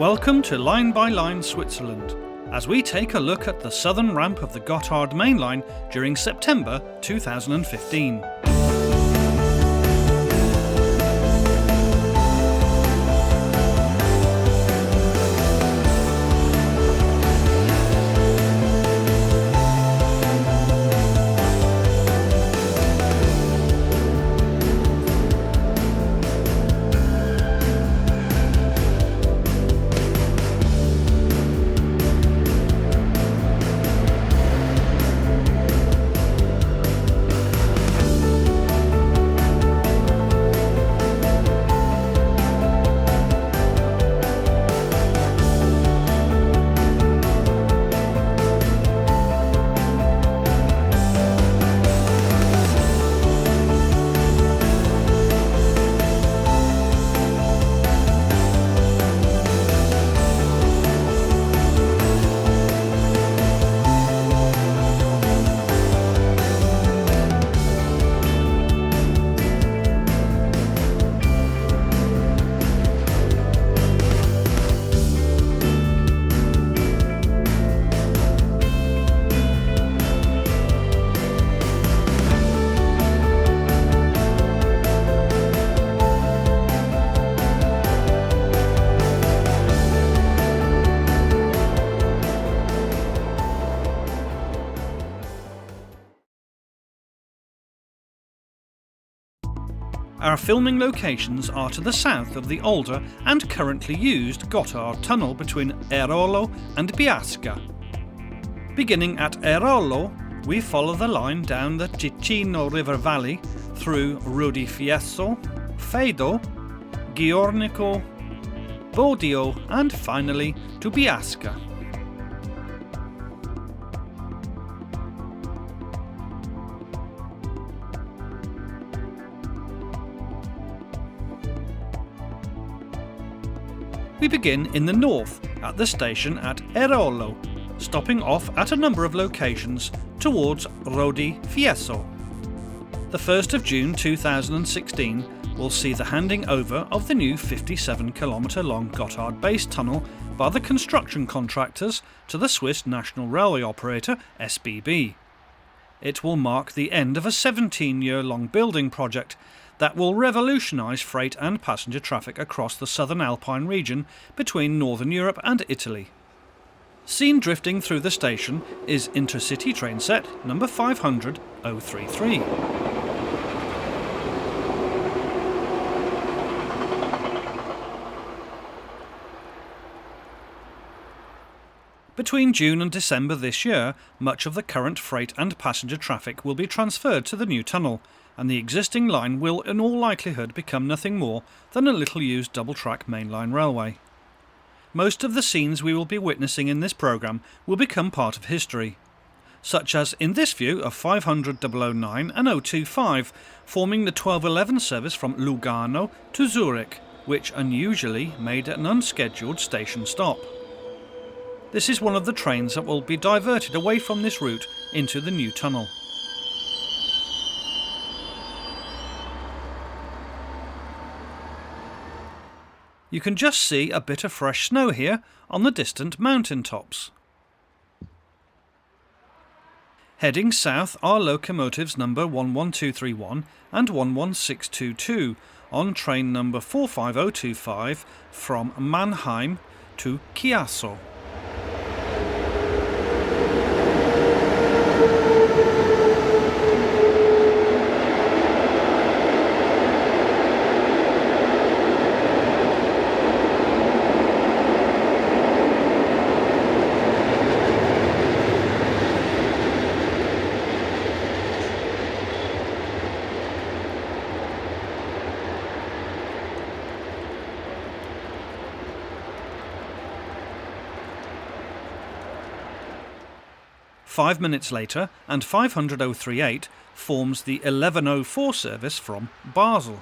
Welcome to Line by Line Switzerland, as we take a look at the southern ramp of the Gotthard Main Line during September 2015. Our filming locations are to the south of the older and currently used Gotthard Tunnel between Erolo and Biasca. Beginning at Erolo, we follow the line down the Ticino River Valley through Rudifieso, Fedo, Giornico, Bodio and finally to Biasca. We begin in the north, at the station at Erolo, stopping off at a number of locations towards Rudifieso. The 1st of June 2016 will see the handing over of the new 57-kilometre long Gotthard Base Tunnel by the construction contractors to the Swiss national railway operator SBB. It will mark the end of a 17-year-long building project that will revolutionise freight and passenger traffic across the southern alpine region between northern Europe and Italy. Seen drifting through the station is Intercity trainset number 500-033. Between June and December this year, much of the current freight and passenger traffic will be transferred to the new tunnel, and the existing line will in all likelihood become nothing more than a little-used double-track mainline railway. Most of the scenes we will be witnessing in this programme will become part of history, such as in this view of 500-009 and 025 forming the 1211 service from Lugano to Zurich, which unusually made an unscheduled station stop. This is one of the trains that will be diverted away from this route into the new tunnel. You can just see a bit of fresh snow here on the distant mountain tops. Heading south are locomotives number 11231 and 11622 on train number 45025 from Mannheim to Chiasso. Five minutes later, and 500-038 forms the 1104 service from Basel.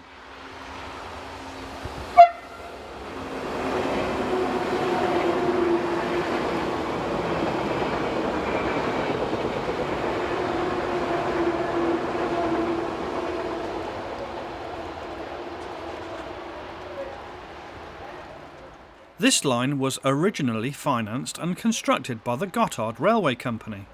This line was originally financed and constructed by the Gotthard Railway Company.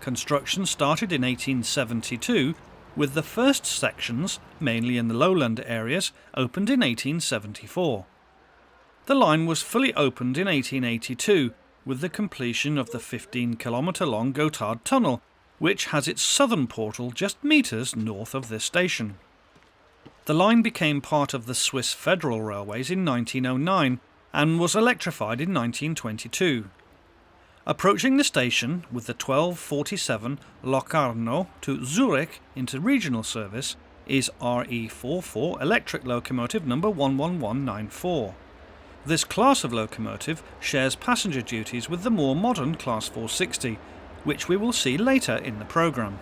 Construction started in 1872, with the first sections, mainly in the lowland areas, opened in 1874. The line was fully opened in 1882, with the completion of the 15-kilometre-long Gotthard Tunnel, which has its southern portal just metres north of this station. The line became part of the Swiss Federal Railways in 1909 and was electrified in 1922. Approaching the station with the 1247 Locarno to Zurich interregional service is Re425 electric locomotive number 11194. This class of locomotive shares passenger duties with the more modern Class 460, which we will see later in the programme.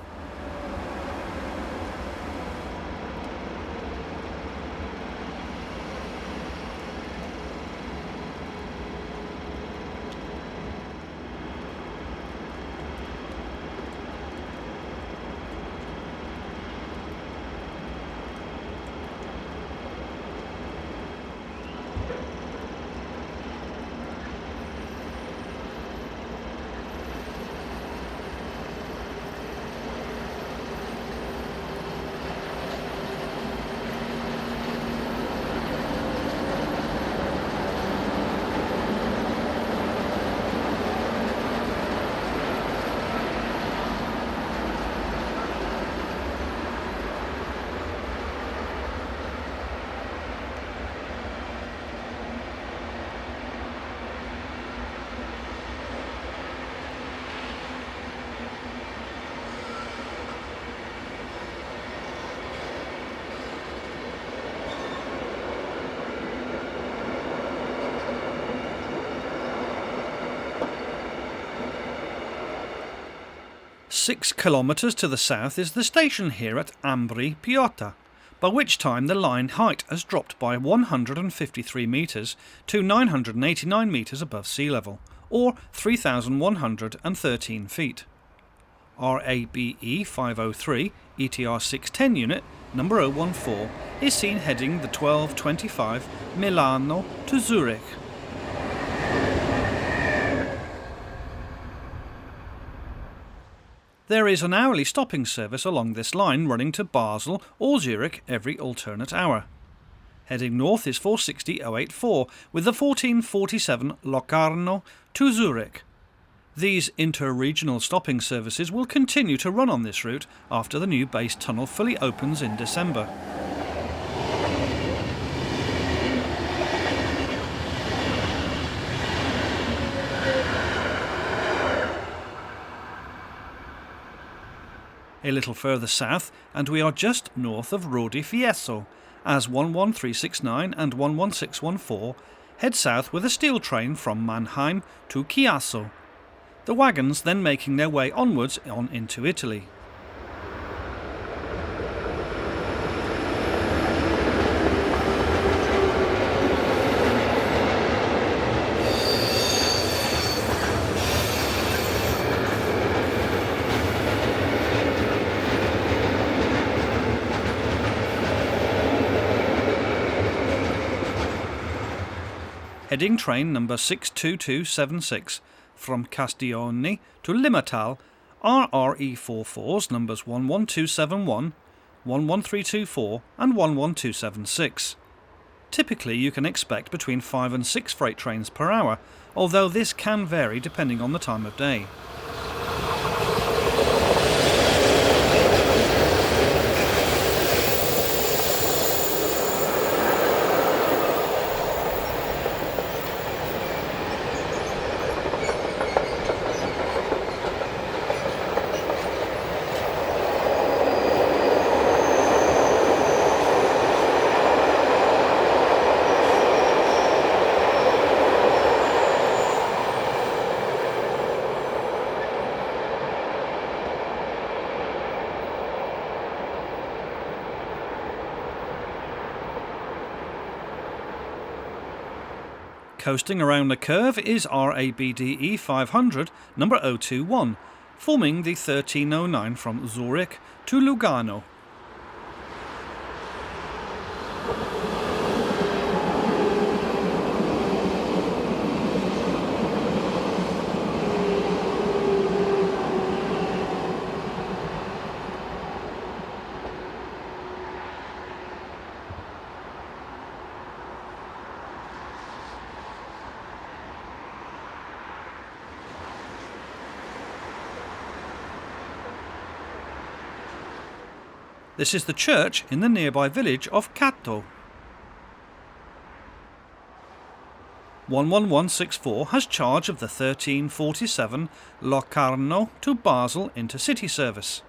Six kilometres to the south is the station here at Ambri Piotta, by which time the line height has dropped by 153 metres to 989 metres above sea level, or 3,113 feet. RABE 503 ETR 610 unit number 014 is seen heading the 1225 Milano to Zurich. There is an hourly stopping service along this line running to Basel or Zurich every alternate hour. Heading north is 460084 with the 1447 Locarno to Zurich. These inter-regional stopping services will continue to run on this route after the new base tunnel fully opens in December. A little further south, and we are just north of Rodi Fiesole, as 11369 and 11614 head south with a steel train from Mannheim to Chiasso, the wagons then making their way onwards on into Italy. Heading train number 62276 from Castiglione to Limatal are RE44s numbers 11271, 11324 and 11276. Typically you can expect between 5 and 6 freight trains per hour, although this can vary depending on the time of day. Coasting around the curve is RABDE 500 number 021, forming the 1309 from Zurich to Lugano. This is the church in the nearby village of Catto. 11164 has charge of the 1347 Locarno to Basel Intercity service.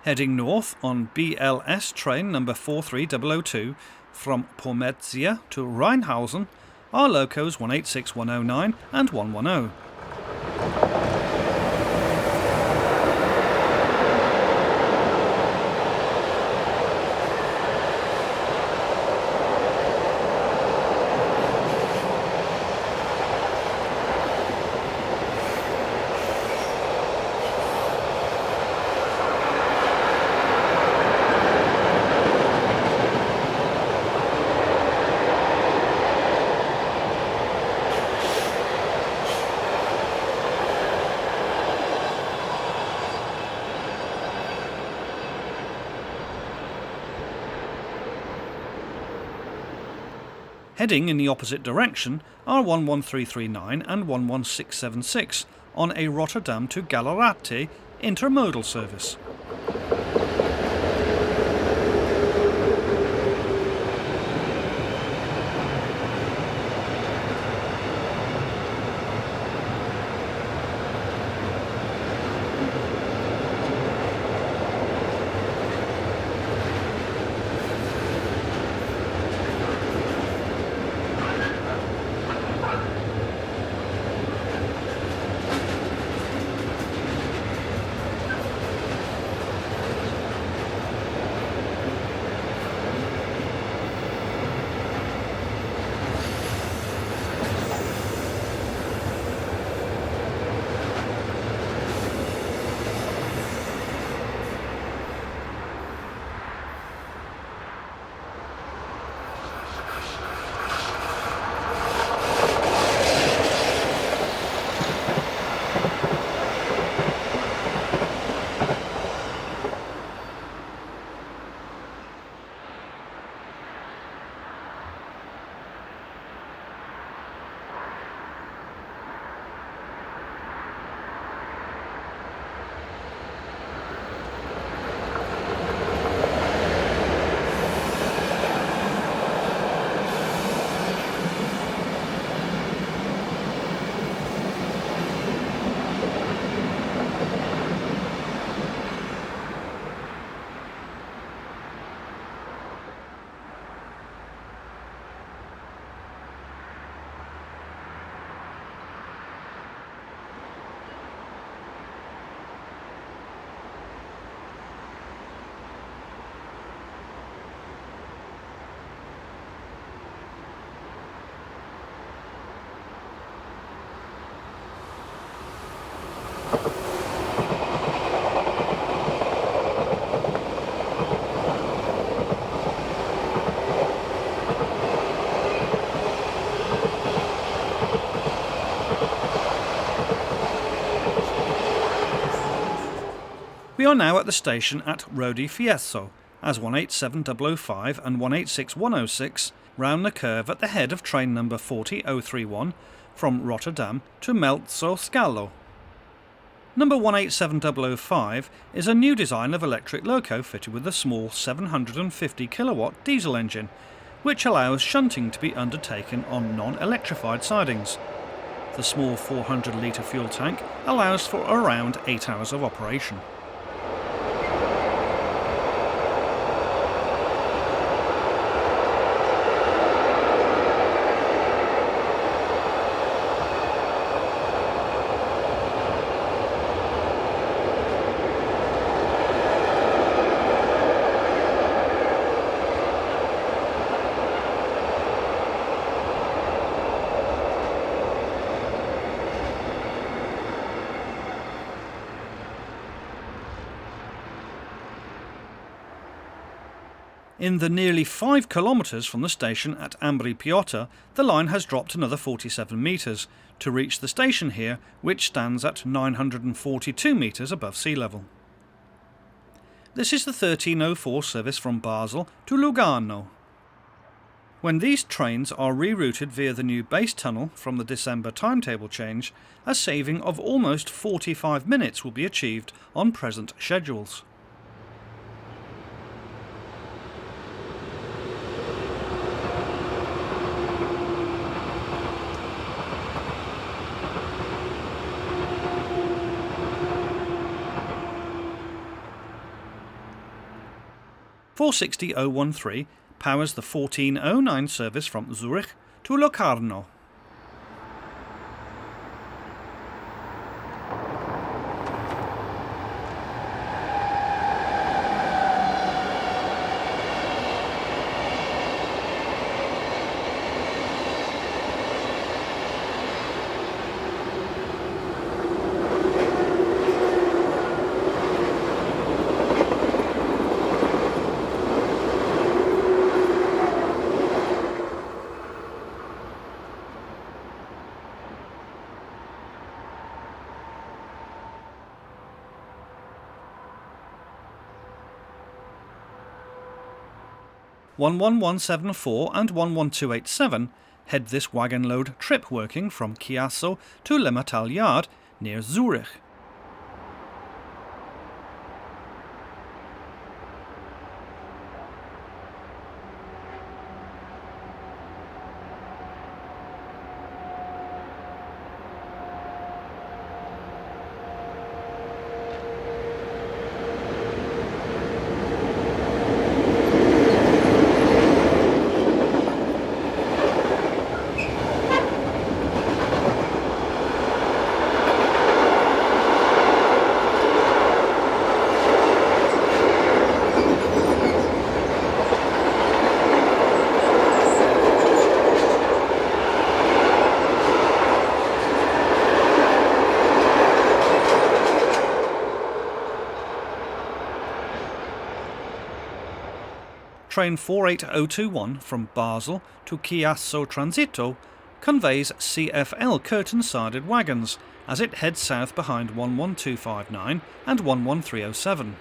Heading north on BLS train number 43002 from Pomezia to Rheinhausen are locos 186109 and 110. Heading in the opposite direction are 11339 and 11676 on a Rotterdam to Gallerate intermodal service. We are now at the station at Rodi Fiesole, as 187005 and 186106 round the curve at the head of train number 40031 from Rotterdam to Melzo Scalo. Number 187005 is a new design of electric loco fitted with a small 750 kilowatt diesel engine, which allows shunting to be undertaken on non-electrified sidings. The small 400 litre fuel tank allows for around 8 hours of operation. In the nearly 5 kilometres from the station at Ambri Piotta, the line has dropped another 47 metres to reach the station here, which stands at 942 metres above sea level. This is the 1304 service from Basel to Lugano. When these trains are rerouted via the new base tunnel from the December timetable change, a saving of almost 45 minutes will be achieved on present schedules. (460.013) powers the 1409 service from Zurich to Locarno. (11174) and 11287 head this wagon load trip working from Chiasso to Limmatal Yard near Zurich. Train 48021 from Basel to Chiasso Transito conveys CFL curtain-sided wagons as it heads south behind 11259 and 11307.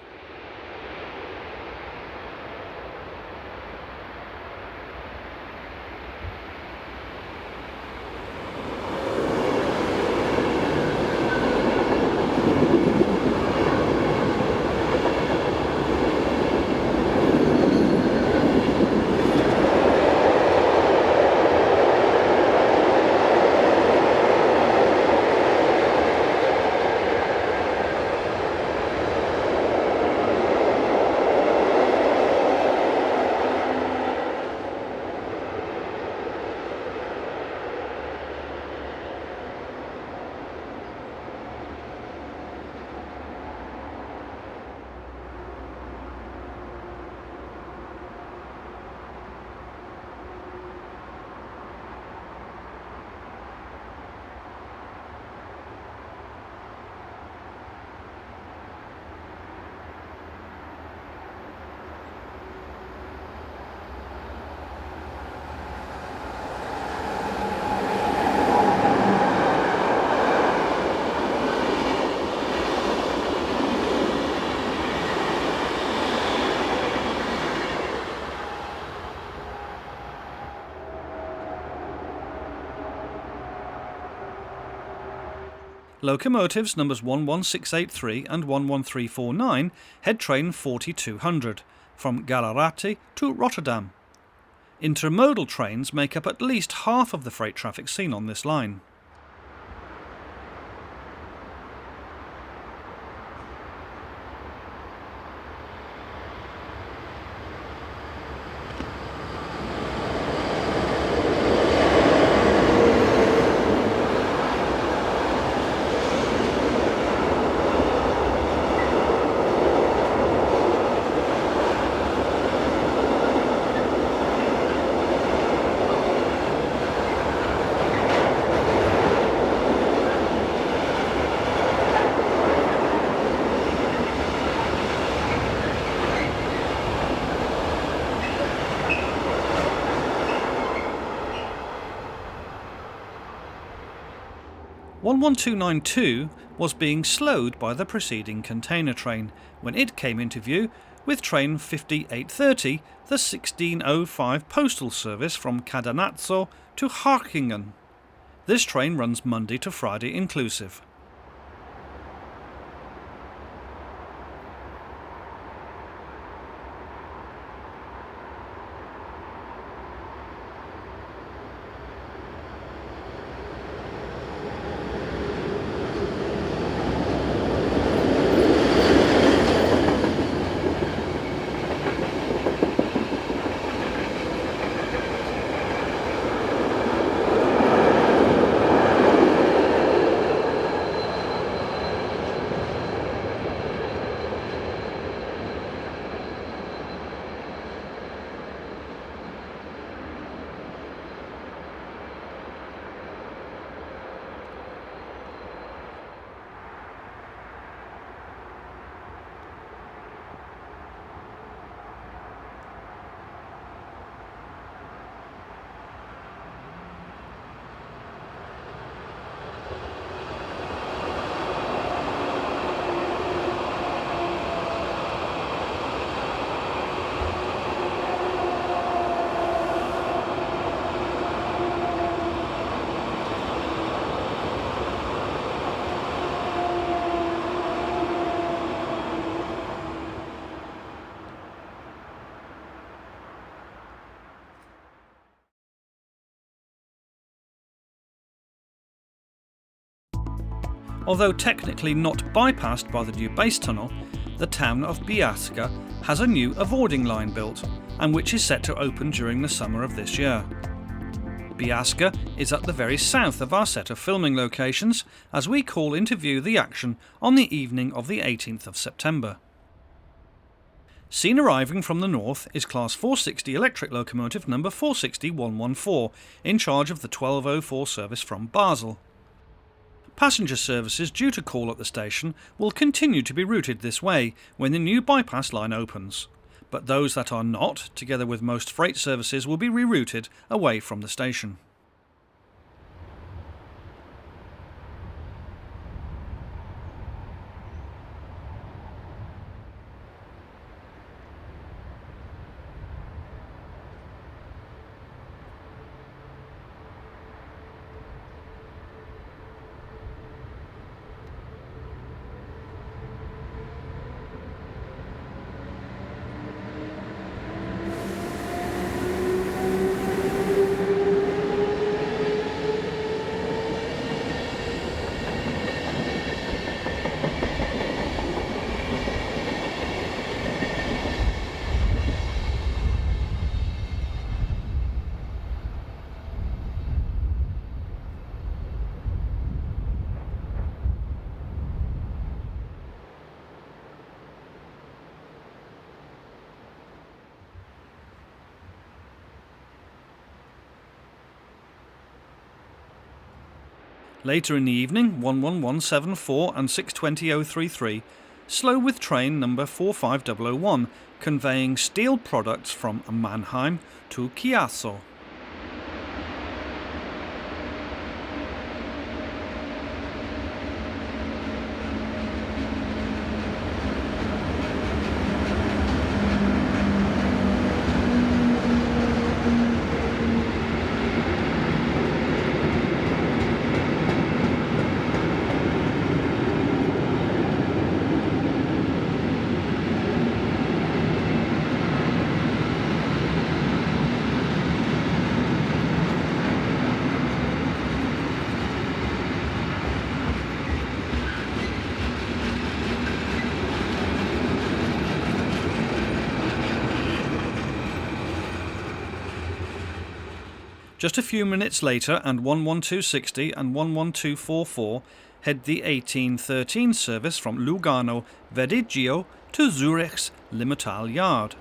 Locomotives numbers 11683 and 11349 head train 4200 from Gallerati to Rotterdam. Intermodal trains make up at least half of the freight traffic seen on this line. 11292 was being slowed by the preceding container train when it came into view with train 5830, the 1605 postal service from Cadenazzo to Harkingen. This train runs Monday to Friday inclusive. Although technically not bypassed by the new base tunnel, the town of Biasca has a new avoiding line built, and which is set to open during the summer of this year. Biasca is at the very south of our set of filming locations as we call into view the action on the evening of the 18th of September. Seen arriving from the north is Class 460 electric locomotive number 460114 in charge of the 1204 service from Basel. Passenger services due to call at the station will continue to be routed this way when the new bypass line opens, but those that are not, together with most freight services, will be rerouted away from the station. Later in the evening, 11174 and 620033 slow with train number 45001, conveying steel products from Mannheim to Chiasso. Just a few minutes later, and 11260 and 11244 head the 1813 service from Lugano Vediggio to Zurich's Limmatal Yard.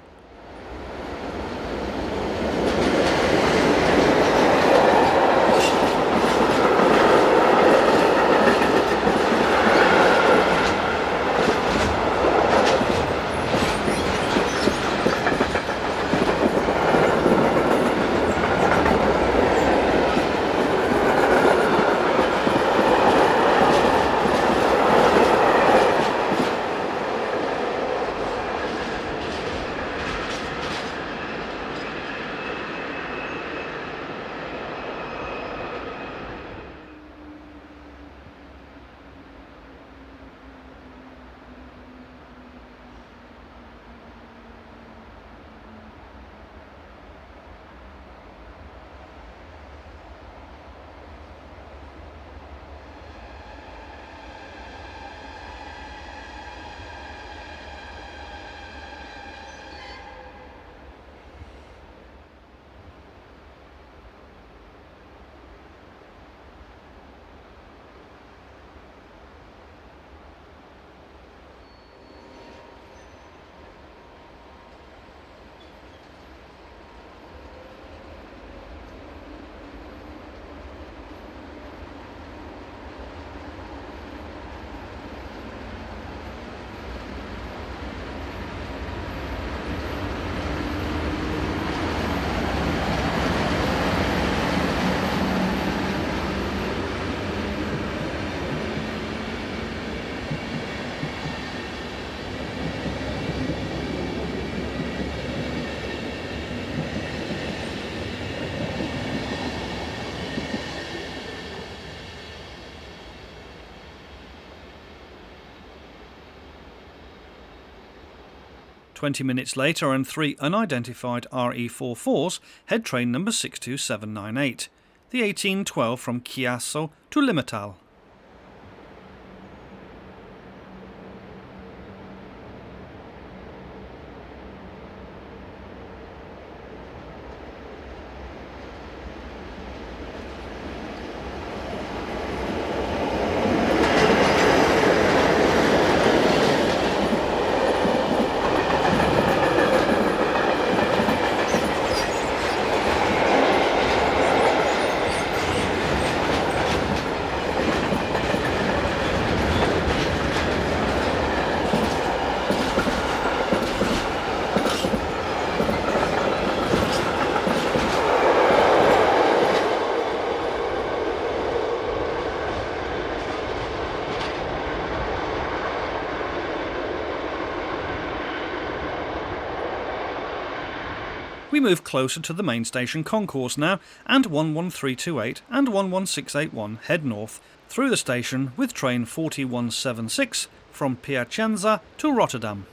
20 minutes later, and 3 unidentified RE44s head train number 62798, the 1812 from Chiasso to Limatal. We move closer to the main station concourse now, and 11328 and 11681 head north through the station with train 4176 from Piacenza to Rotterdam.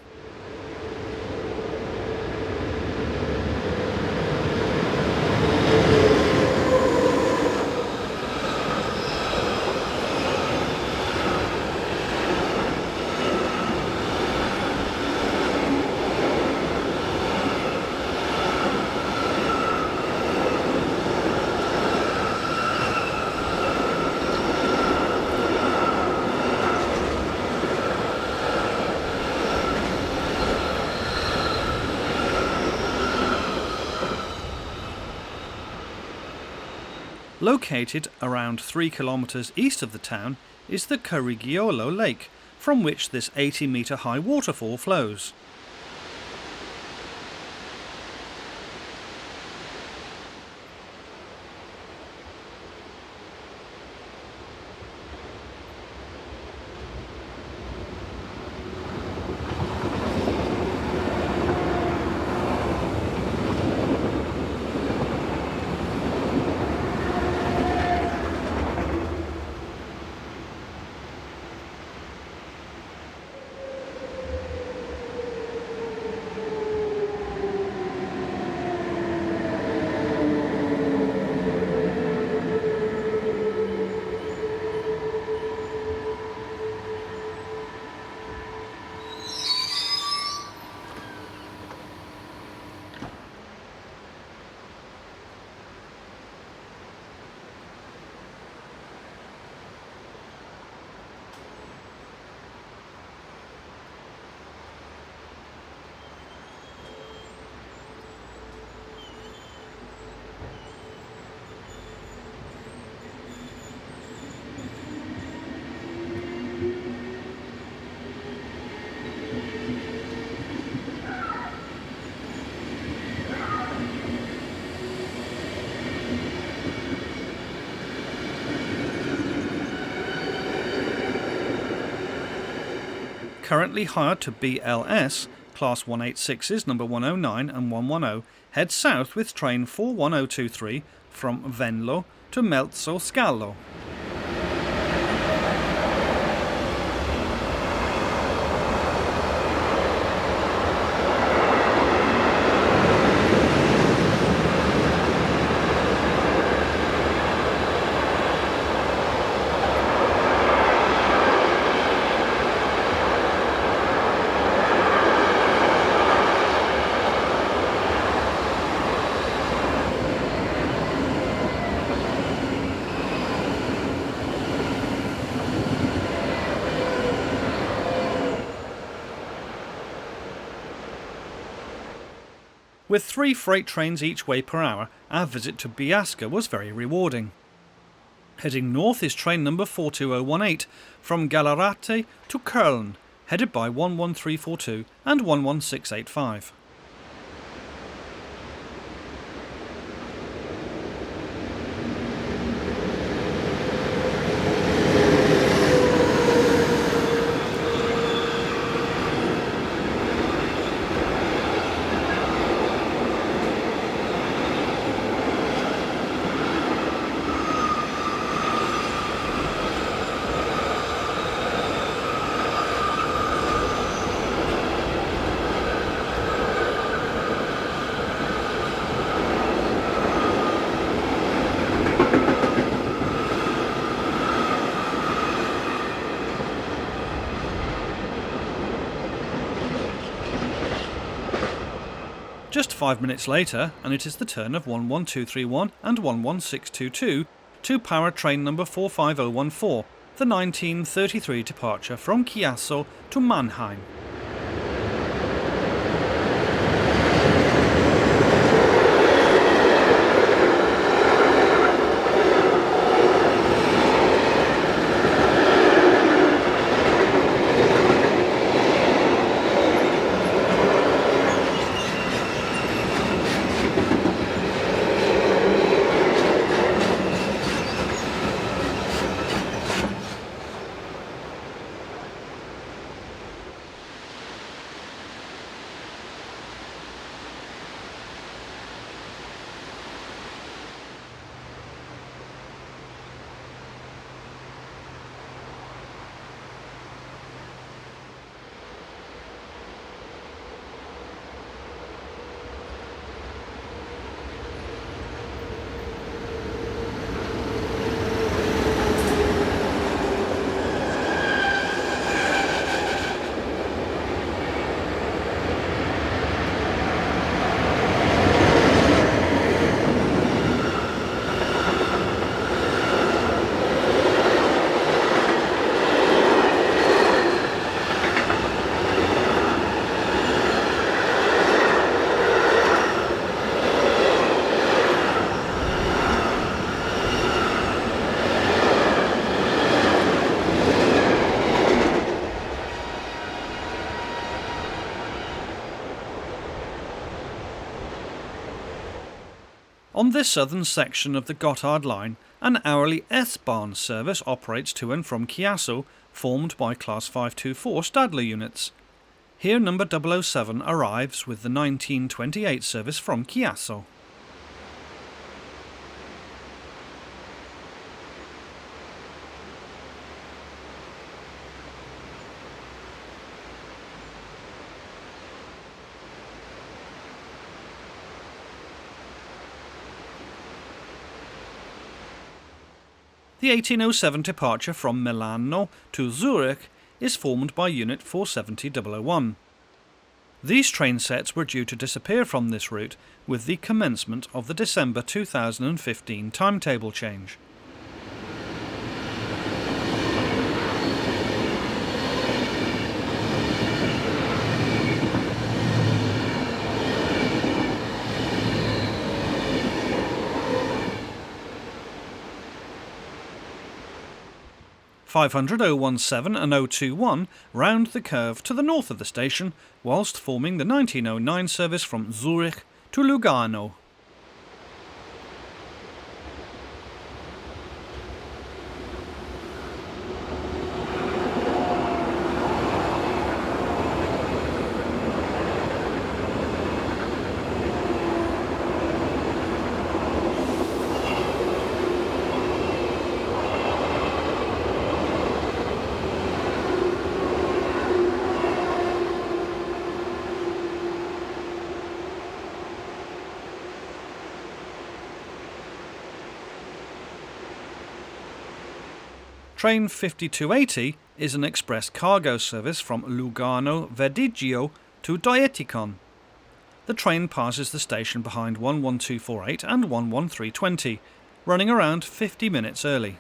Located around 3 kilometres east of the town is the Carrigiolo Lake, from which this 80-metre high waterfall flows. Currently hired to BLS, Class 186s number 109 and 110, head south with train 41023 from Venlo to Melzo Scalo. With 3 freight trains each way per hour, our visit to Biasca was very rewarding. Heading north is train number 42018 from Gallarate to Köln, headed by 11342 and 11685. 5 minutes later, and it is the turn of 11231 and 11622 to power train number 45014, the 1933 departure from Chiasso to Mannheim. On this southern section of the Gotthard Line, an hourly S-Bahn service operates to and from Chiasso, formed by Class 524 Stadler units. Here number 007 arrives with the 1928 service from Chiasso. The 1807 departure from Milano to Zurich is formed by Unit 470-001. These train sets were due to disappear from this route with the commencement of the December 2015 timetable change. (500-017 and 021 round the curve to the north of the station, whilst forming the 1909 service from Zurich to Lugano. Train 5280 is an express cargo service from Lugano Verdigio to Dietikon. The train passes the station behind 11248 and 11320, running around 50 minutes early.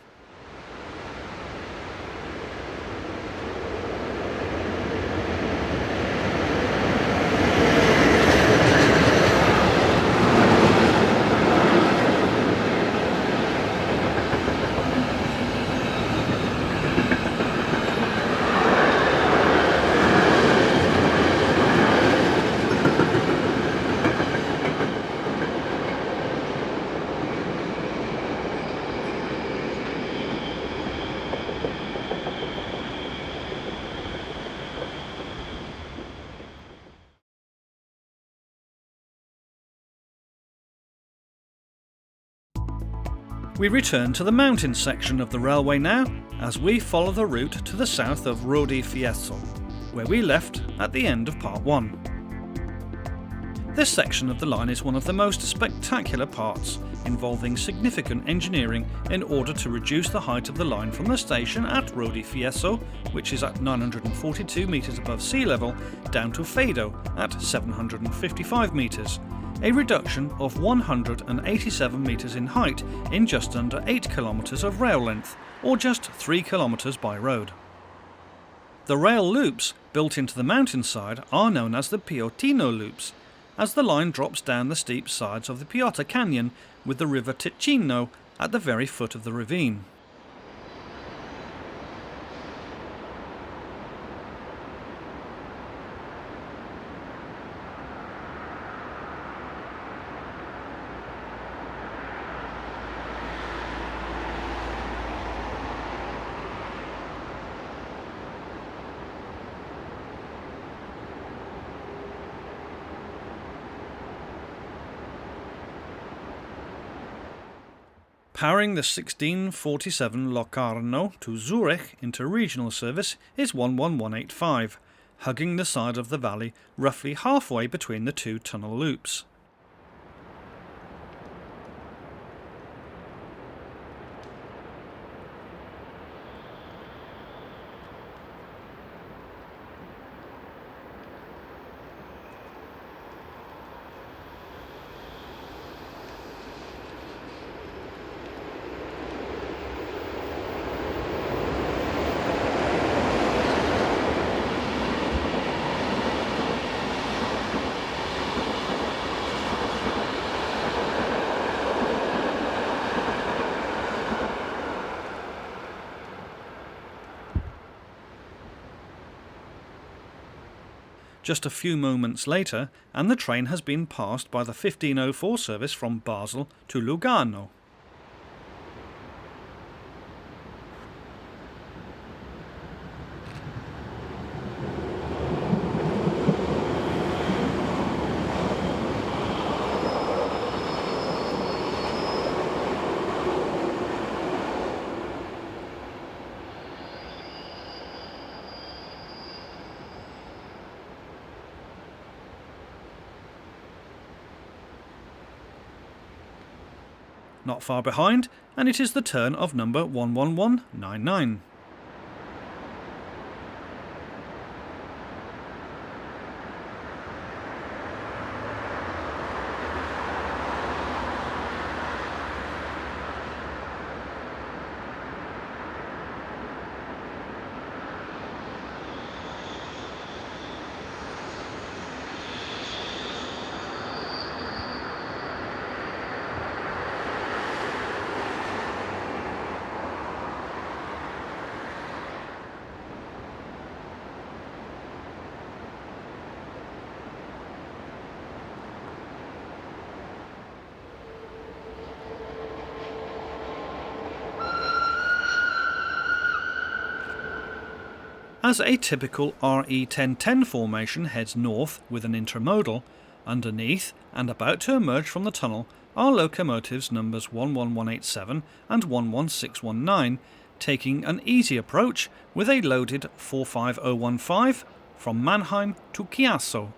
We return to the mountain section of the railway now, as we follow the route to the south of Rodi Fiesole, where we left at the end of part 1. This section of the line is one of the most spectacular parts, involving significant engineering in order to reduce the height of the line from the station at Rodi Fiesole, which is at 942 metres above sea level, down to Fado at 755 metres, a reduction of 187 metres in height in just under 8 kilometres of rail length, or just 3 kilometres by road. The rail loops built into the mountainside are known as the Piotino loops, as the line drops down the steep sides of the Piota Canyon with the river Ticino at the very foot of the ravine. Powering the 1647 Locarno to Zurich interregional service is 11185, hugging the side of the valley roughly halfway between the two tunnel loops. Just a few moments later, and the train has been passed by the 1504 service from Basel to Lugano. Not far behind, and it is the turn of number 11199. As a typical RE1010 formation heads north with an intermodal, underneath and about to emerge from the tunnel are locomotives numbers 11187 and 11619, taking an easy approach with a loaded 45015 from Mannheim to Chiasso.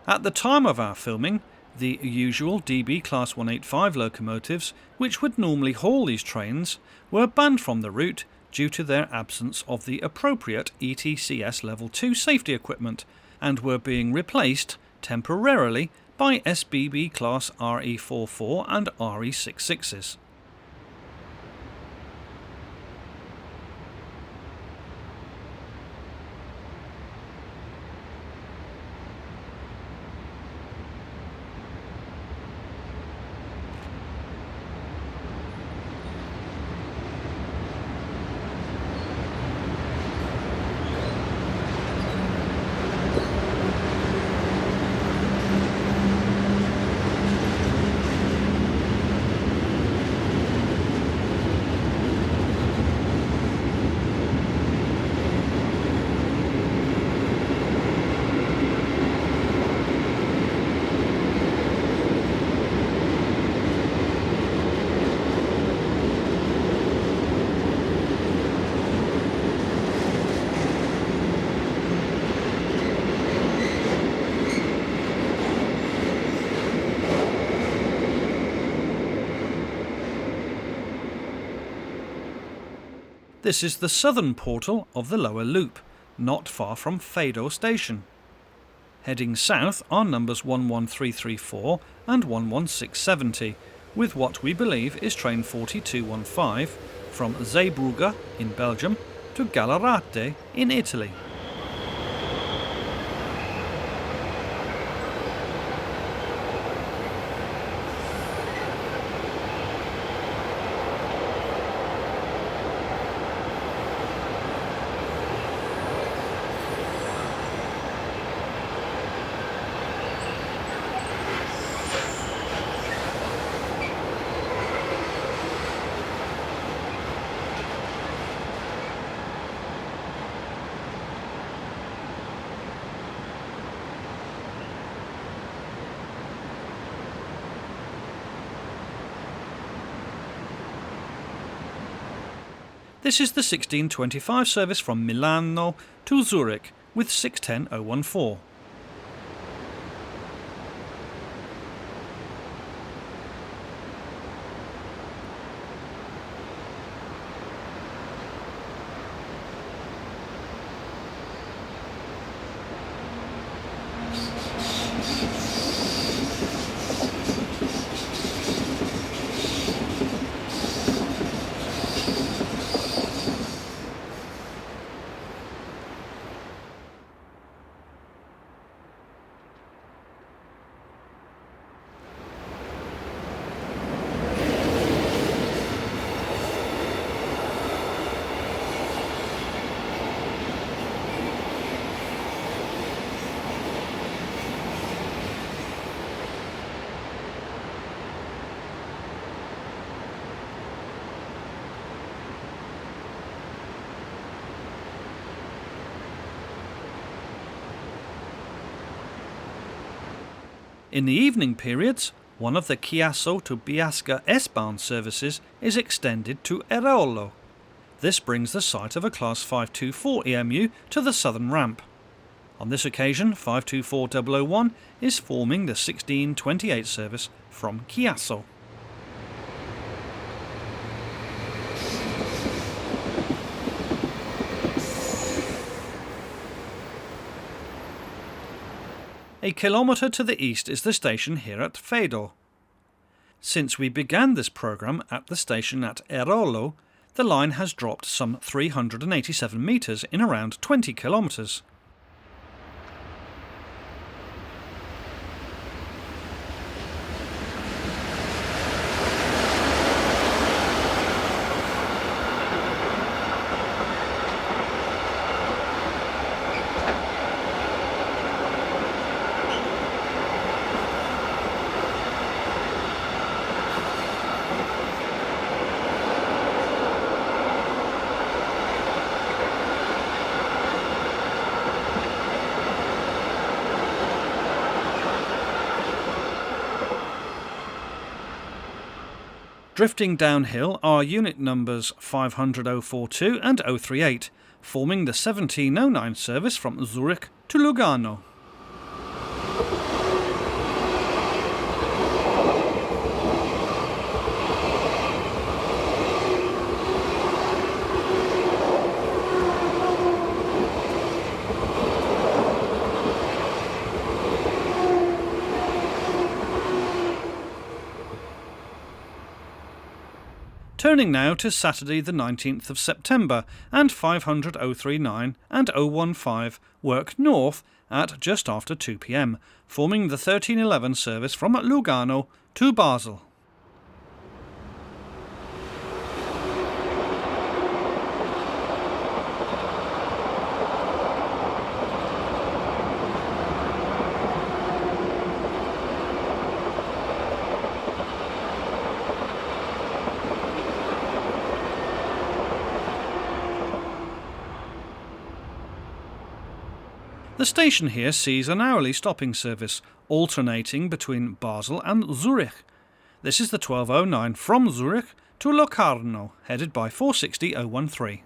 At the time of our filming, the usual DB Class 185 locomotives, which would normally haul these trains, were banned from the route due to their absence of the appropriate ETCS Level 2 safety equipment, and were being replaced temporarily by SBB Class RE44 and RE66s. This is the southern portal of the lower loop, not far from Fado station. Heading south are numbers 11334 and 11670, with what we believe is train 4215 from Zeebrugge in Belgium to Gallarate in Italy. This is the 1625 service from Milano to Zurich with 610014. In the evening periods, one of the Chiasso to Biasca S-bound services is extended to Erolo. This brings the site of a Class 524 EMU to the southern ramp. On this occasion, 524001 is forming the 1628 service from Chiasso. A kilometre to the east is the station here at Fedo. Since we began this programme at the station at Erolo, the line has dropped some 387 metres in around 20 kilometres. Drifting downhill are unit numbers 500.042 and 038, forming the 1709 service from Zurich to Lugano. Turning now to Saturday the 19th of September, and 500.039 and 015 work north at just after 2 p.m, forming the 1311 service from Lugano to Basel. The station here sees an hourly stopping service, alternating between Basel and Zurich. This is the 1209 from Zurich to Locarno, headed by 460.013.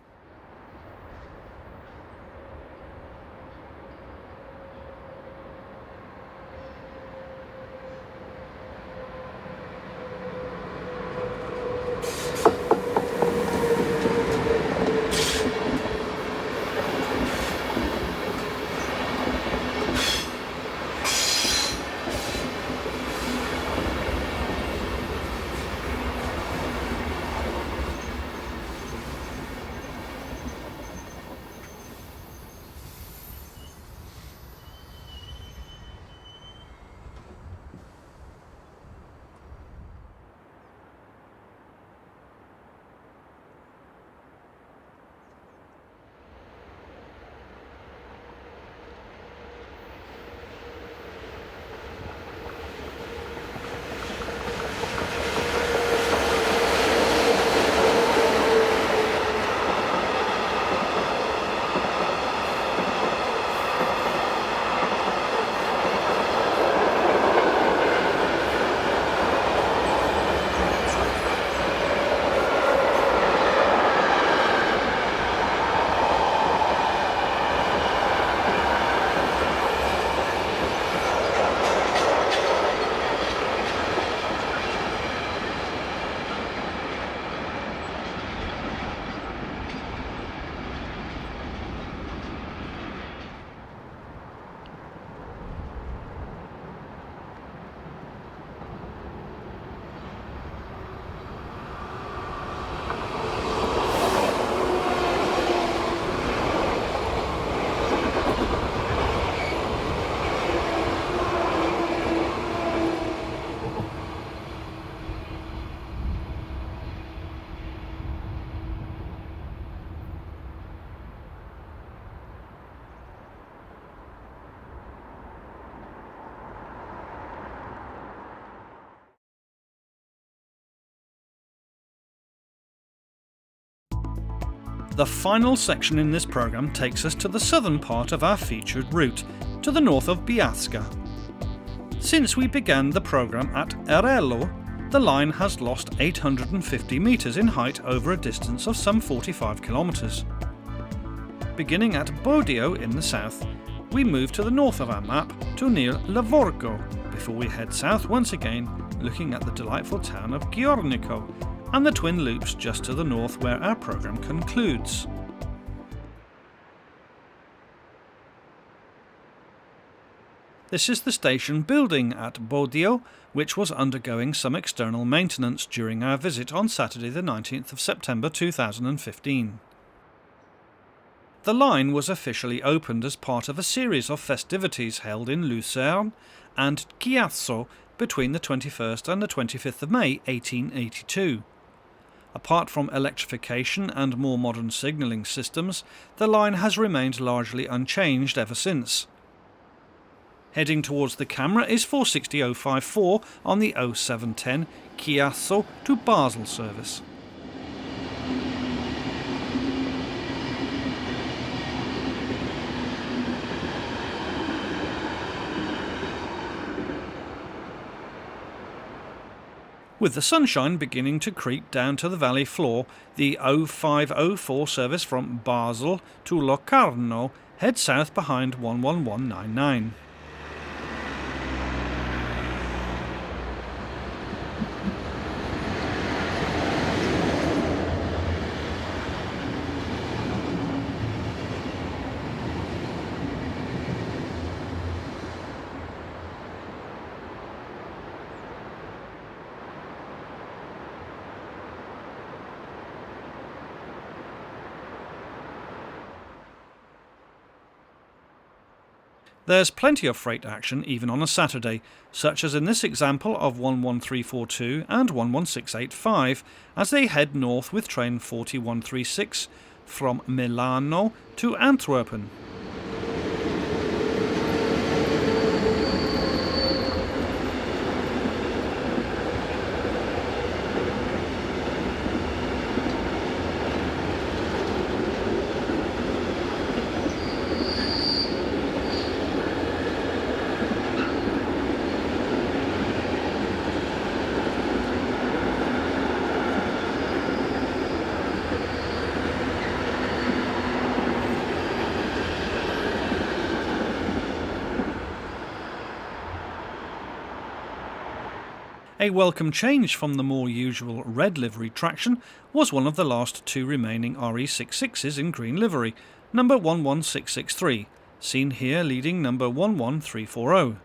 The final section in this programme takes us to the southern part of our featured route, to the north of Biasca. Since we began the programme at Erello, the line has lost 850 metres in height over a distance of some 45 kilometres. Beginning at Bodio in the south, we move to the north of our map to near Livorno, before we head south once again, looking at the delightful town of Ghiornico and the twin loops just to the north where our programme concludes. This is the station building at Bodio, which was undergoing some external maintenance during our visit on Saturday the 19th of September 2015. The line was officially opened as part of a series of festivities held in Lucerne and Chiasso between the 21st and the 25th of May 1882. Apart from electrification and more modern signalling systems, the line has remained largely unchanged ever since. Heading towards the camera is 460054 on the 0710 Chiasso to Basel service. With the sunshine beginning to creep down to the valley floor, the 0504 service from Basel to Locarno heads south behind 11199. There's plenty of freight action even on a Saturday, such as in this example of 11342 and 11685, as they head north with train 4136 from Milano to Antwerpen. A welcome change from the more usual red livery traction was one of the last two remaining RE66s in green livery, number 11663, seen here leading number 11340.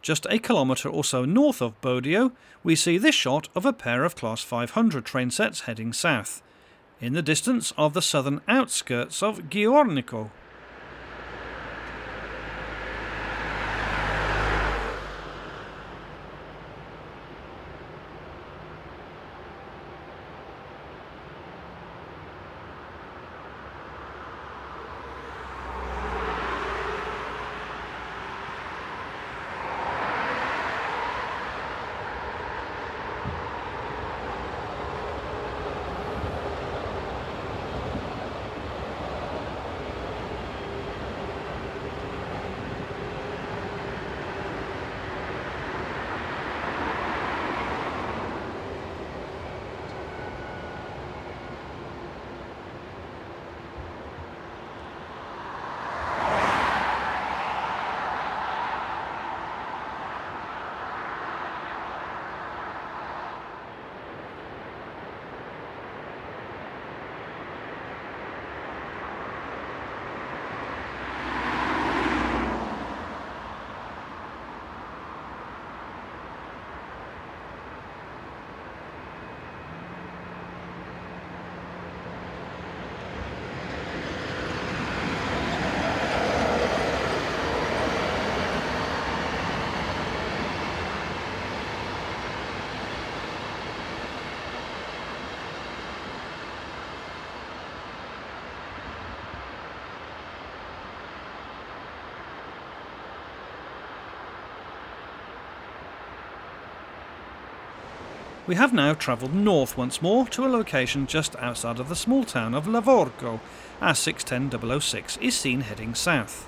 Just a kilometre or so north of Bodio, we see this shot of a pair of Class 500 train sets heading south, in the distance of the southern outskirts of Ghiornico. We have now travelled north once more to a location just outside of the small town of Lavorgo, as 610006 is seen heading south.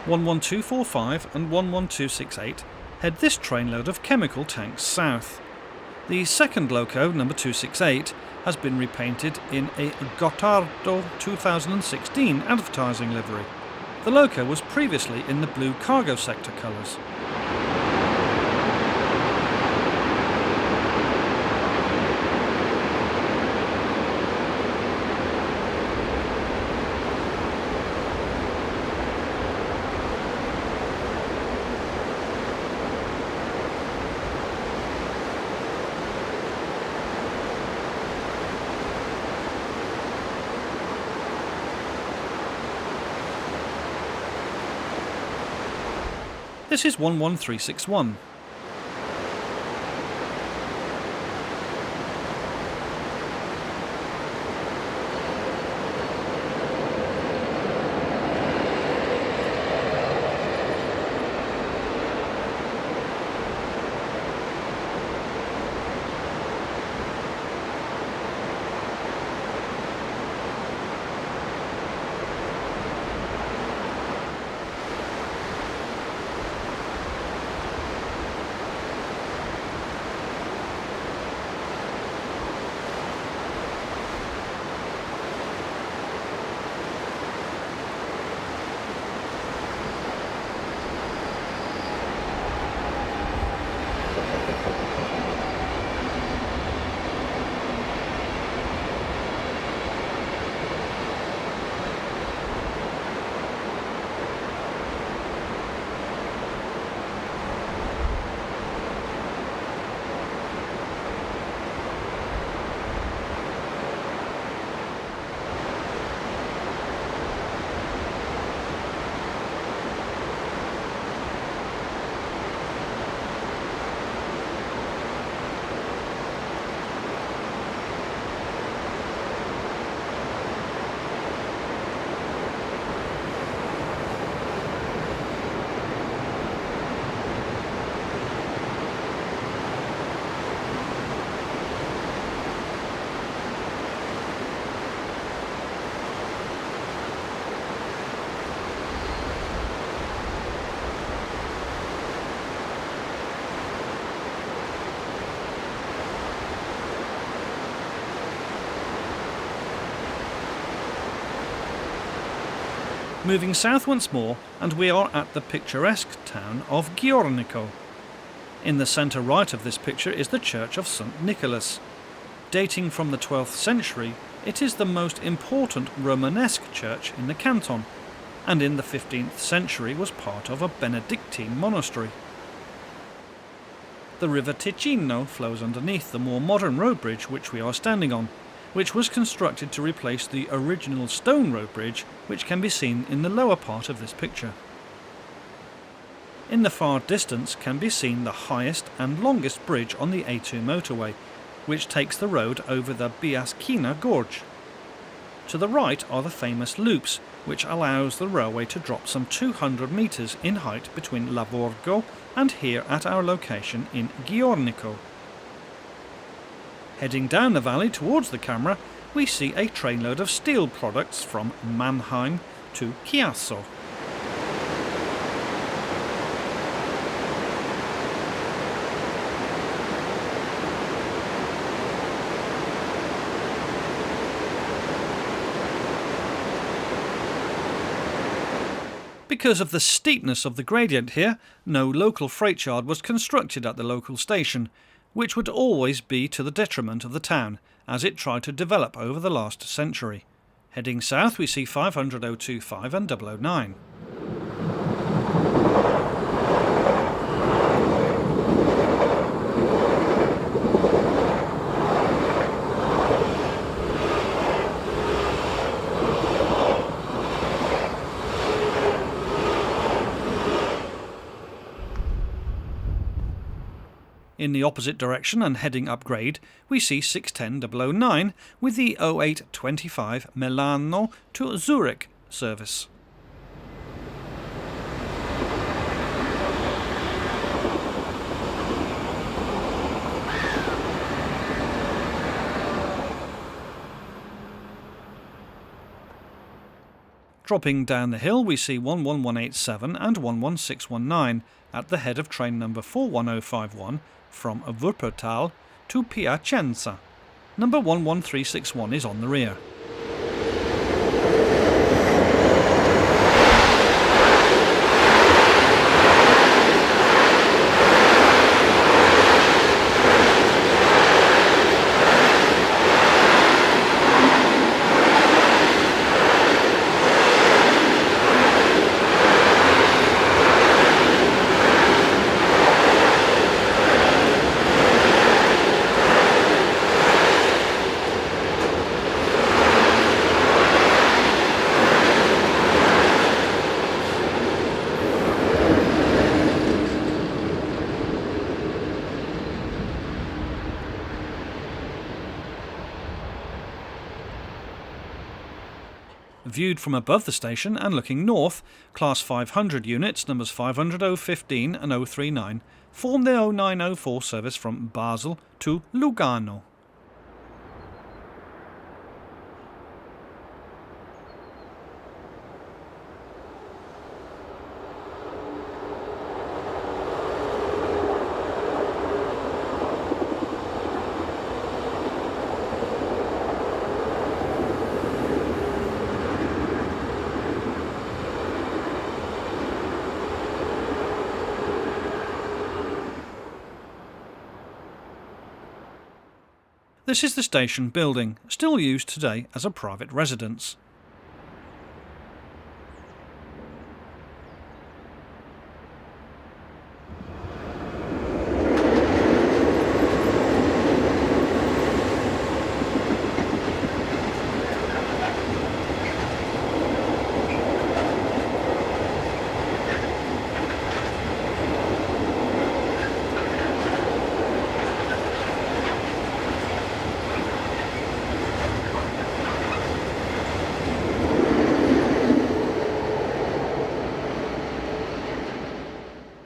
(11245) and 11268 head this trainload of chemical tanks south. The second loco, number 268, has been repainted in a Gottardo 2016 advertising livery. The loco was previously in the blue cargo sector colours. This is 11361. Moving south once more, and we are at the picturesque town of Ghiornico. In the centre right of this picture is the church of St. Nicholas. Dating from the 12th century, it is the most important Romanesque church in the canton, and in the 15th century was part of a Benedictine monastery. The river Ticino flows underneath the more modern road bridge which we are standing on, which was constructed to replace the original stone road bridge which can be seen in the lower part of this picture. In the far distance can be seen the highest and longest bridge on the A2 motorway, which takes the road over the Biasca gorge. To the right are the famous loops, which allows the railway to drop some 200 metres in height between Lavorgo and here at our location in Ghiornico. Heading down the valley towards the camera, we see a trainload of steel products from Mannheim to Chiasso. Because of the steepness of the gradient here, no local freight yard was constructed at the local station, which would always be to the detriment of the town, as it tried to develop over the last century. Heading south we see 500-025 and 009. In the opposite direction and heading upgrade, we see 610009 with the 0825 Milano to Zurich service. Dropping down the hill, we see 11187 and 11619 at the head of train number 41051 from Wuppertal to Piacenza. Number 11361 is on the rear. Viewed from above the station and looking north, Class 500 units numbers 500 015 and 039 form the 0904 service from Basel to Lugano. This is the station building, still used today as a private residence.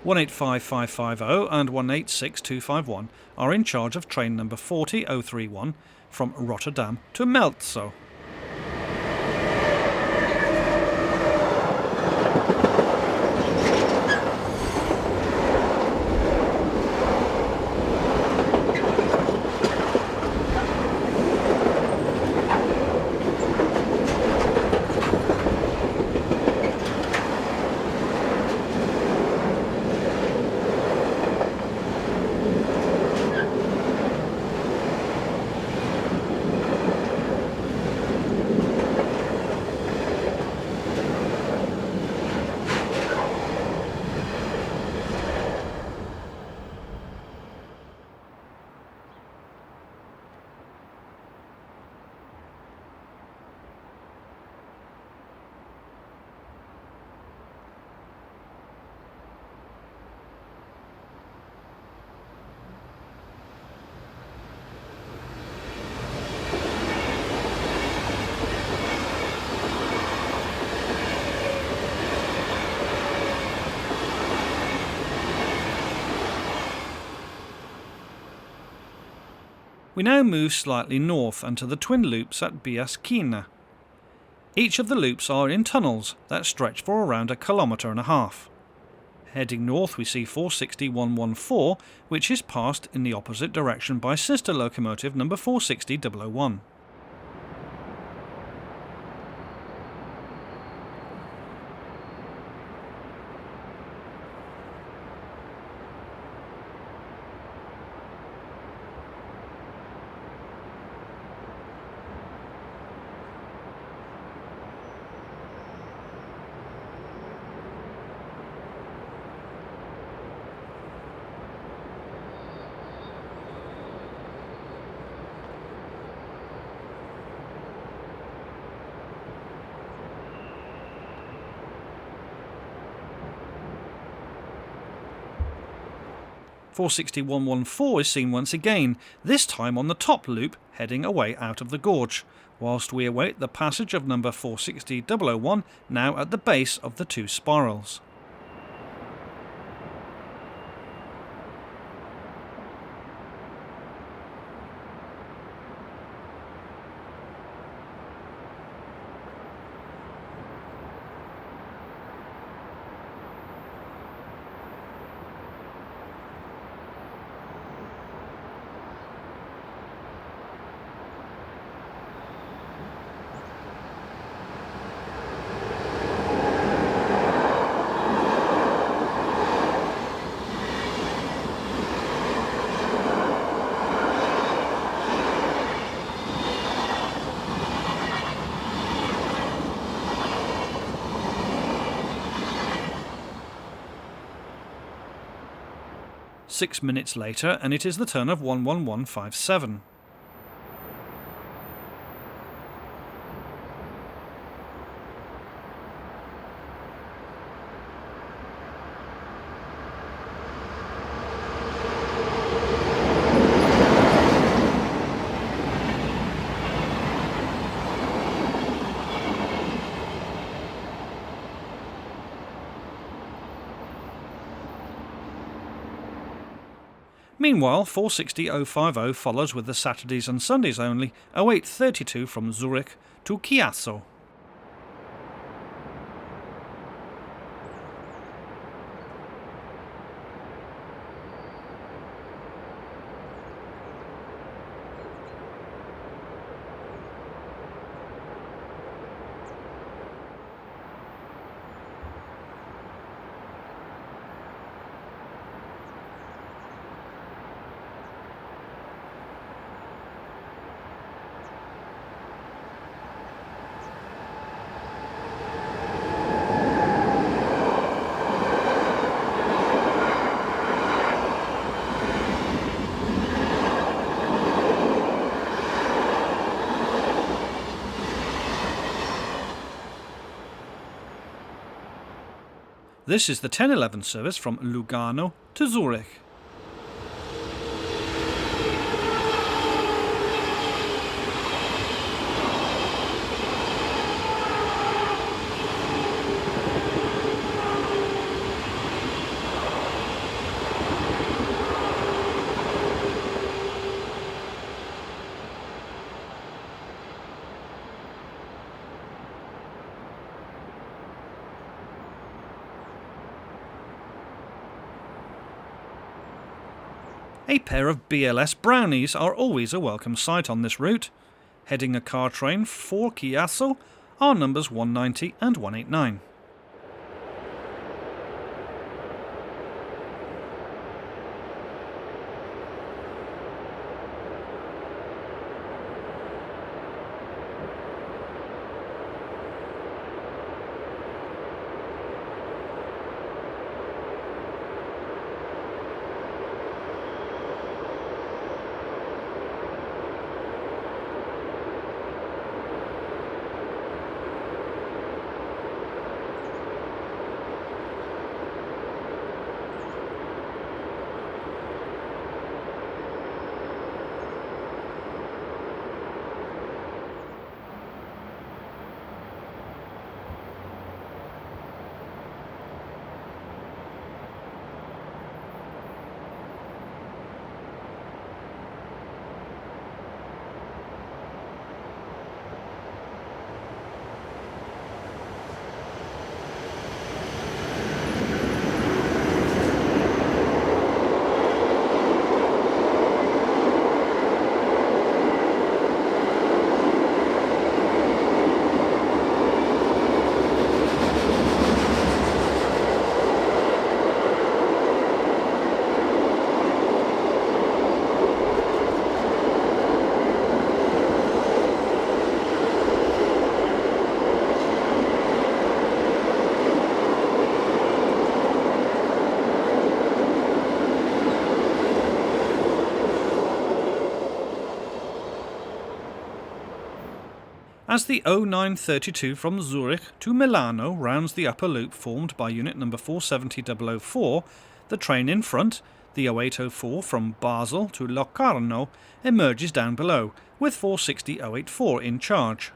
One 18550 and 186251 are in charge of train number 40031 from Rotterdam to Meltzo. We now move slightly north and to the twin loops at Biasca. Each of the loops are in tunnels that stretch for around 1.5 kilometres. Heading north we see 460114, which is passed in the opposite direction by sister locomotive number 460001. 460-114 is seen once again, this time on the top loop heading away out of the gorge, whilst we await the passage of number 460-001 now at the base of the two spirals. Six minutes later, and it is the turn of 11157. Meanwhile, 460-050 follows with the Saturdays and Sundays only 0832 from Zurich to Chiasso. This is the 1011 service from Lugano to Zurich. A pair of BLS brownies are always a welcome sight on this route. Heading a car train for Chiasso are numbers 190 and 189. As the 0932 from Zurich to Milano rounds the upper loop formed by unit number 470004, the train in front, The 0804 from Basel to Locarno emerges down below, with 460 084 in charge.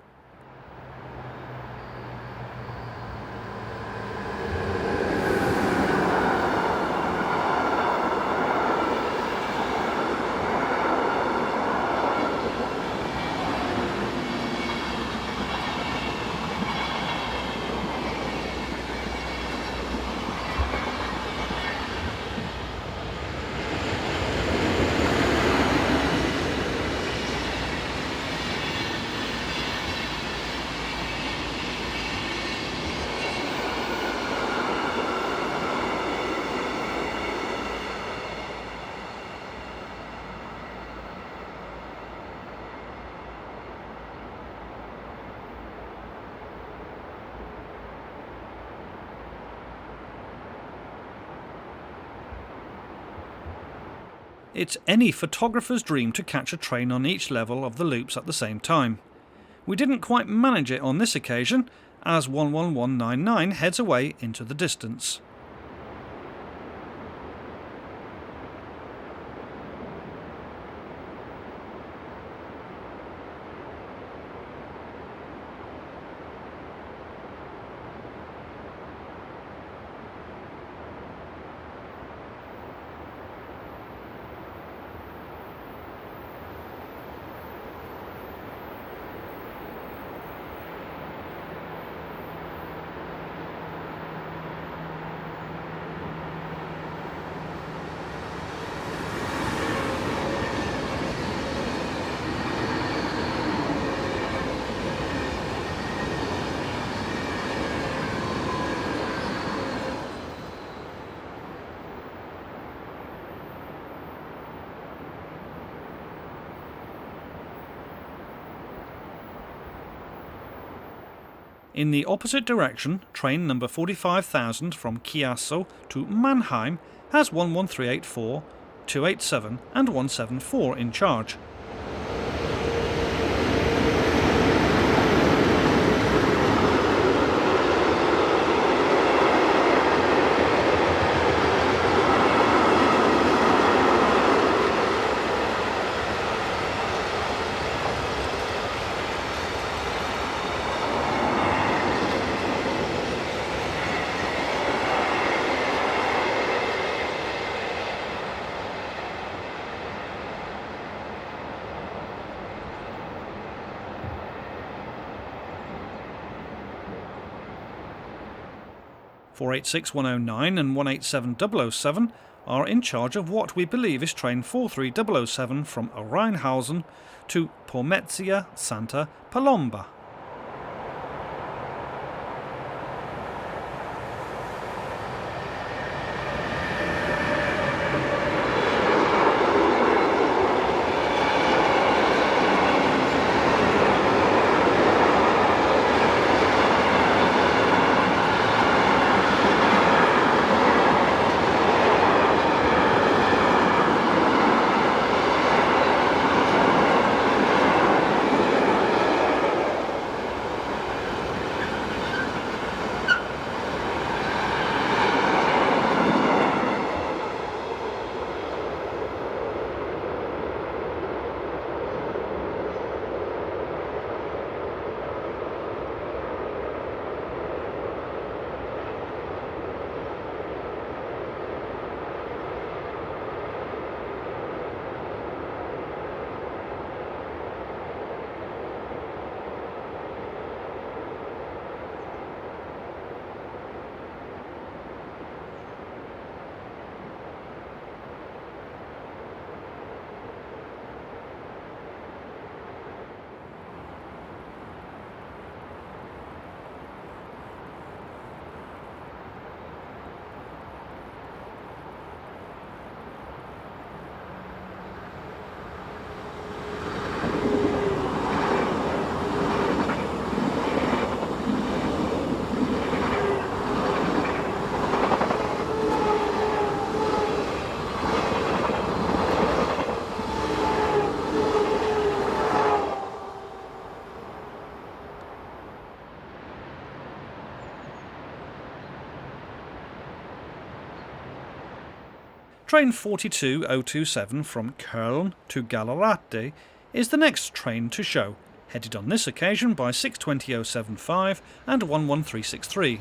It's any photographer's dream to catch a train on each level of the loops at the same time. We didn't quite manage it on this occasion, as 11199 heads away into the distance. In the opposite direction, train number 45,000 from Chiasso to Mannheim has 11384, 287 and 174 in charge. (486-109) and 187-007 are in charge of what we believe is train 43007 from Rheinhausen to Pomezia Santa Palomba. Train 42027 from Köln to Gallerate is the next train to show, headed on this occasion by 620075 and 11363.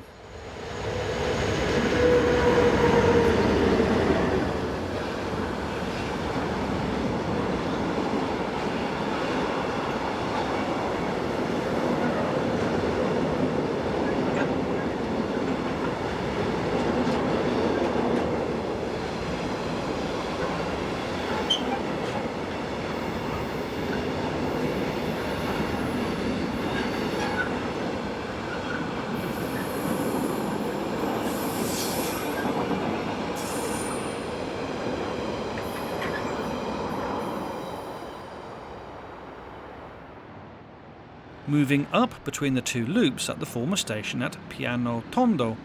Moving up between the two loops at the former station at Piano Tondo,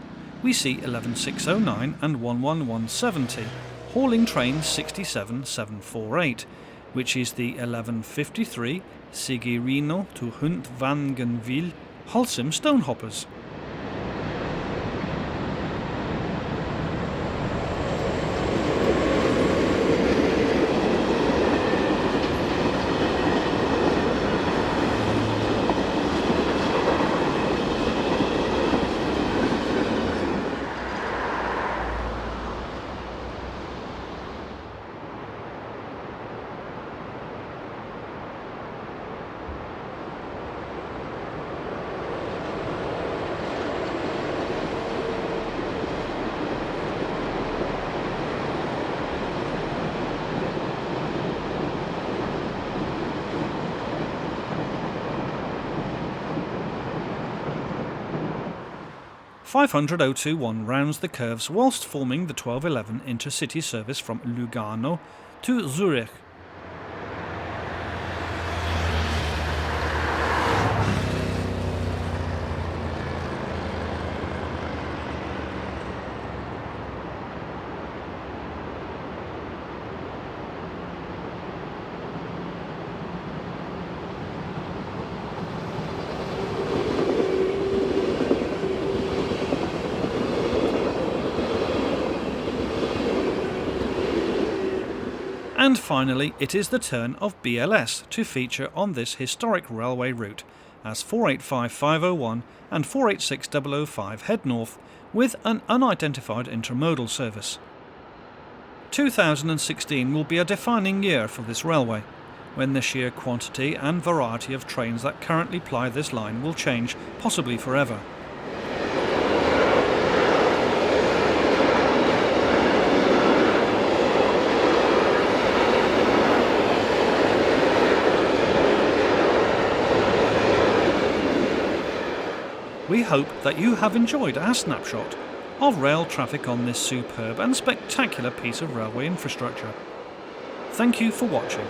we see 11609 and 11170, hauling train 67748, which is the 1153 Sigirino to Huntvangenville Holcim Stonehoppers. (500-021) rounds the curves whilst forming the 1211 Intercity service from Lugano to Zurich. And finally, it is the turn of BLS to feature on this historic railway route, as 485501 and 486005 head north with an unidentified intermodal service. 2016 will be a defining year for this railway, when the sheer quantity and variety of trains that currently ply this line will change, possibly forever. We hope that you have enjoyed our snapshot of rail traffic on this superb and spectacular piece of railway infrastructure. Thank you for watching.